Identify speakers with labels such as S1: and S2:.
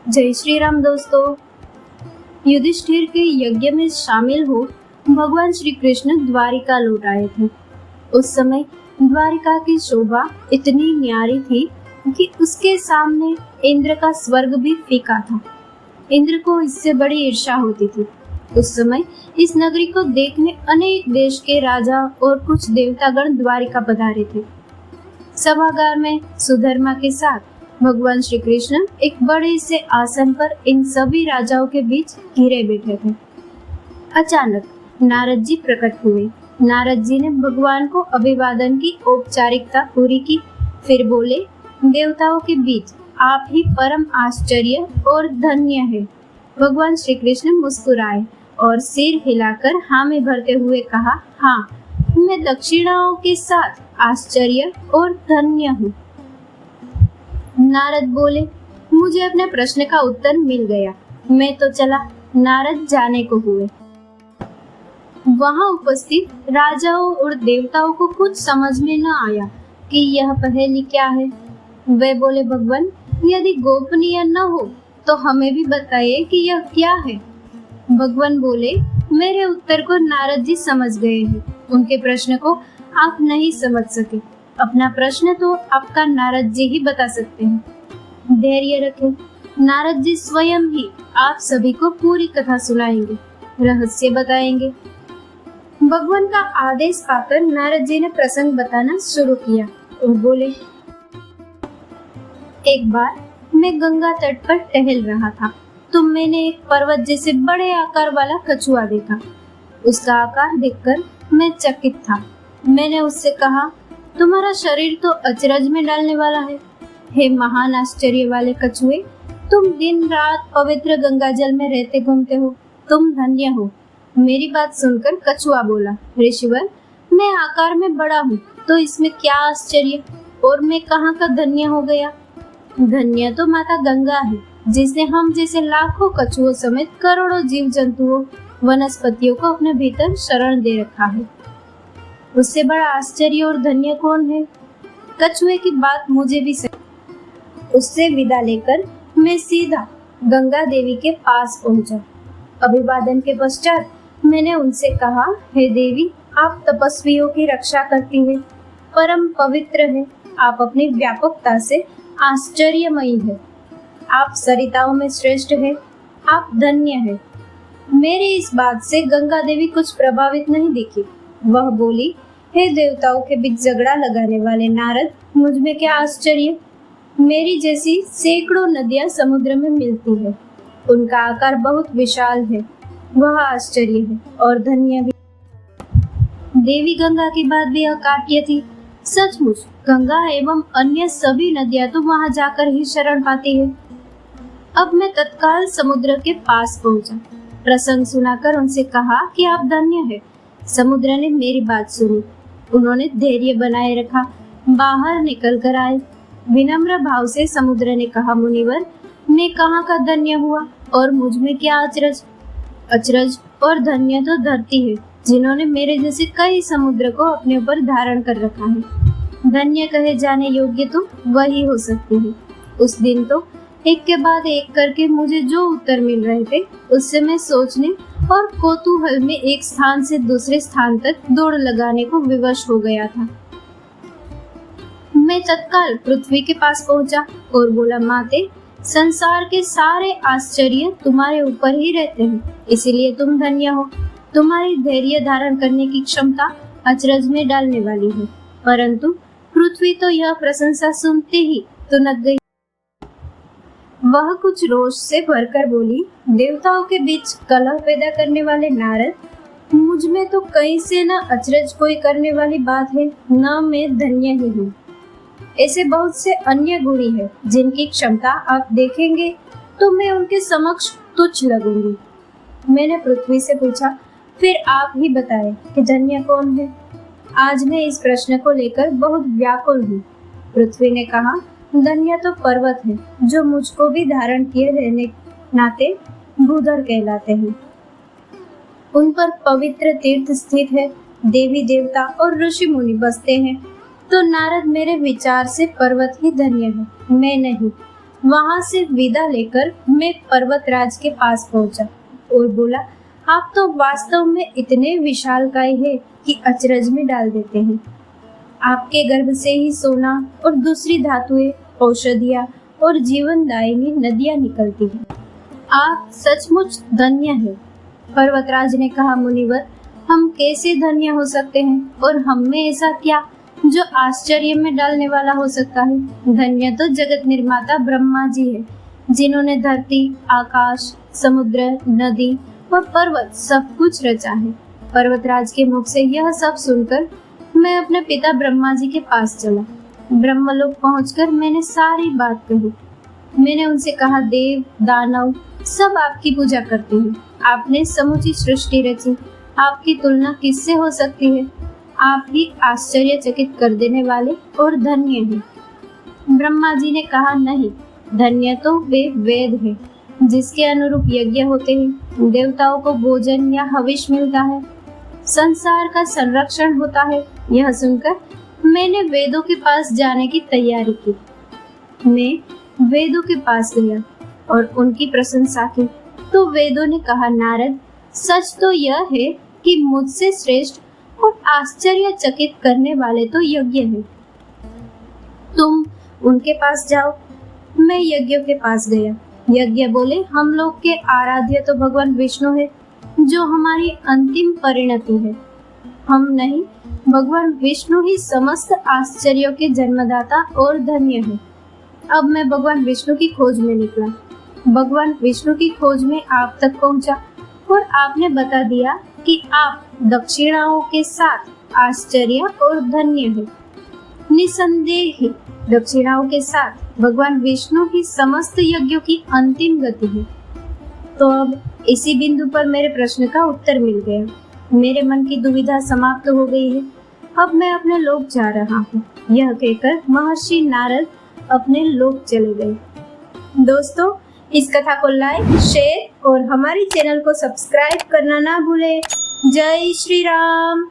S1: जय श्री राम दोस्तों। युधिष्ठिर के यज्ञ में शामिल हो भगवान श्री कृष्ण द्वारिका लौट आए थे। उस समय द्वारिका की शोभा इतनी न्यारी थी कि उसके सामने इंद्र का स्वर्ग भी फीका था। इंद्र को इससे बड़ी ईर्ष्या होती थी। उस समय इस नगरी को देखने अनेक देश के राजा और कुछ देवतागण द्वारिका पधारे थे। सभागार में सुधर्मा के साथ भगवान श्री कृष्ण एक बड़े से आसन पर इन सभी राजाओं के बीच घिरे बैठे थे। अचानक नारद जी प्रकट हुए। नारद जी ने भगवान को अभिवादन की औपचारिकता पूरी की, फिर बोले, देवताओं के बीच आप ही परम आश्चर्य और धन्य है। भगवान श्री कृष्ण मुस्कुराए और सिर हिलाकर हाँ में भरते हुए कहा, हाँ, मैं दक्षिणाओं के साथ आश्चर्य और धन्य हूँ। नारद बोले, मुझे अपने प्रश्न का उत्तर मिल गया, मैं तो चला। नारद जाने को हुए। वहां उपस्थित राजाओं और देवताओं को कुछ समझ में न आया कि यह पहेली क्या है। वे बोले, भगवान, यदि गोपनीय न हो तो हमें भी बताइए कि यह क्या है। भगवान बोले, मेरे उत्तर को नारद जी समझ गए हैं, उनके प्रश्न को आप नहीं समझ सके। अपना प्रश्न तो आपका नारद जी ही बता सकते हैं। धैर्य रखें, नारद जी स्वयं ही आप सभी को पूरी कथा सुनाएंगे, रहस्य बताएंगे। भगवान का आदेश पाकर नारद जी ने प्रसंग बताना शुरू किया और बोले, एक बार मैं गंगा तट पर टहल रहा था तो मैंने एक पर्वत जैसे बड़े आकार वाला कछुआ देखा। उसका आकार देखकर मैं चकित था। मैंने उससे कहा, तुम्हारा शरीर तो अचरज में डालने वाला है। हे महान आश्चर्य वाले कछुए, तुम दिन रात पवित्र गंगा जल में रहते घूमते हो, तुम धन्य हो। मेरी बात सुनकर कछुआ बोला, ऋषिवर, मैं आकार में बड़ा हूँ तो इसमें क्या आश्चर्य, और मैं कहाँ का धन्य हो गया। धन्य तो माता गंगा है, जिसने हम जैसे लाखों कछुओं समेत करोड़ों जीव जंतुओं वनस्पतियों को अपने भीतर शरण दे रखा है। उससे बड़ा आश्चर्य और धन्य कौन है। कछुए की बात मुझे भी सही। उससे विदा लेकर मैं सीधा गंगा देवी के पास पहुंचा। अभिवादन के पश्चात मैंने उनसे कहा, हे देवी, आप तपस्वियों की रक्षा करती हैं, परम पवित्र है, आप अपनी व्यापकता से आश्चर्यमयी है, आप सरिताओं में श्रेष्ठ है, आप धन्य है। मेरी इस बात से गंगा देवी कुछ प्रभावित नहीं दिखी। वह बोली, हे देवताओं के बीच झगड़ा लगाने वाले नारद, मुझ में क्या आश्चर्य। मेरी जैसी सैकड़ों नदियां समुद्र में मिलती है, उनका आकार बहुत विशाल है, वह आश्चर्य है और धन्य भी। देवी गंगा की बात भी अकाट्य थी। सचमुच गंगा एवं अन्य सभी नदियां तो वहां जाकर ही शरण पाती है। अब मैं तत्काल समुद्र के पास पहुंचा। प्रसंग सुनाकर उनसे कहा कि आप धन्य है। समुद्र ने मेरी बात सुनी, उन्होंने धैर्य बनाए रखा, बाहर निकल कर आए। विनम्र भाव से समुद्र ने कहा, मुनिवर, मैं कहाँ का धन्य हुआ और मुझ में क्या अचरज। अचरज और धन्य तो धरती है, जिन्होंने मेरे जैसे कई समुद्र को अपने ऊपर धारण कर रखा है। धन्य कहे जाने योग्य तो वही हो सकती है। उस दिन तो एक के बाद एक करके मुझे जो उत्तर मिल रहे थे, उससे मैं सोचने और कौतूहल में एक स्थान से दूसरे स्थान तक दौड़ लगाने को विवश हो गया था। मैं तत्काल पृथ्वी के पास पहुंचा और बोला, माते, संसार के सारे आश्चर्य तुम्हारे ऊपर ही रहते हैं, इसीलिए तुम धन्य हो। तुम्हारी धैर्य धारण करने की क्षमता अचरज में डालने वाली है। परंतु पृथ्वी तो यह प्रशंसा सुनते ही तुनक गई। वह कुछ रोष से भरकर बोली, देवताओं के बीच कलह पैदा करने वाले नारद, मुझ में तो कहीं से न अचरज कोई करने वाली बात है, न मैं धन्य ही हूँ। ऐसे बहुत से अन्य गुणी हैं, जिनकी क्षमता आप देखेंगे तो मैं उनके समक्ष तुच्छ लगूंगी। मैंने पृथ्वी से पूछा, फिर आप ही बताएं कि धन्य कौन है। आज मैं इस प्रश्न को लेकर बहुत व्याकुल हूँ। पृथ्वी ने कहा, धन्य तो पर्वत है, जो मुझको भी धारण किए रहने नाते भूधर कहलाते हैं। उन पर पवित्र तीर्थ स्थित है, देवी देवता और ऋषि मुनि बसते हैं। तो नारद मेरे विचार से पर्वत ही धन्य है, मैं नहीं। वहां से विदा लेकर मैं पर्वतराज के पास पहुंचा और बोला, आप तो वास्तव में इतने विशालकाय है कि अचरज में डाल देते हैं। आपके गर्भ से ही सोना और दूसरी धातुएं, औषधियां और जीवनदायिनी नदियां निकलती हैं। आप सचमुच धन्य हैं। पर्वतराज ने कहा, मुनिवर, हम कैसे धन्य हो सकते हैं और हम में ऐसा क्या जो आश्चर्य में डालने वाला हो सकता है। धन्य तो जगत निर्माता ब्रह्मा जी है, जिन्होंने धरती, आकाश, समुद्र, नदी और पर्वत सब कुछ रचा है। पर्वतराज के मुख से यह सब सुनकर मैं अपने पिता ब्रह्मा जी के पास चला। ब्रह्मलोक पहुंचकर मैंने सारी बात कही। मैंने उनसे कहा, देव, दानव सब आपकी पूजा करते हैं। आपने समूची सृष्टि रची, आपकी तुलना किससे हो सकती है। आप ही आश्चर्यचकित कर देने वाले और धन्य हैं। ब्रह्मा जी ने कहा, नहीं, धन्य तो वे वेद हैं, जिसके अनुरूप यज्ञ होते हैं, देवताओं को भोजन या हविष मिलता है, संसार का संरक्षण होता है। यह सुनकर मैंने वेदों के पास जाने की तैयारी की। मैं वेदों के पास गया और उनकी प्रशंसा की तो वेदों ने कहा, नारद, सच तो यह है कि मुझसे श्रेष्ठ और आश्चर्यचकित करने वाले तो यज्ञ हैं। तुम उनके पास जाओ। मैं यज्ञ के पास गया। यज्ञ बोले, हम लोग के आराध्य तो भगवान विष्णु है, जो हमारी अंतिम परिणति है। हम नहीं, भगवान विष्णु ही समस्त आश्चर्यों के जन्मदाता और धन्य है। अब मैं भगवान विष्णु की खोज में निकला। भगवान विष्णु की खोज में आप तक पहुंचा और आपने बता दिया कि आप दक्षिणाओं के साथ आश्चर्य और धन्य है। निसंदेह ही दक्षिणाओं के साथ भगवान विष्णु ही समस्त यज्ञों की अंतिम गति है। तो अब इसी बिंदु पर मेरे प्रश्न का उत्तर मिल गया। मेरे मन की दुविधा समाप्त हो गई है। अब मैं अपने लोक जा रहा हूँ। यह कहकर महर्षि नारद अपने लोक चले गए। दोस्तों, इस कथा को लाइक, शेयर और हमारे चैनल को सब्सक्राइब करना ना भूलें। जय श्री राम।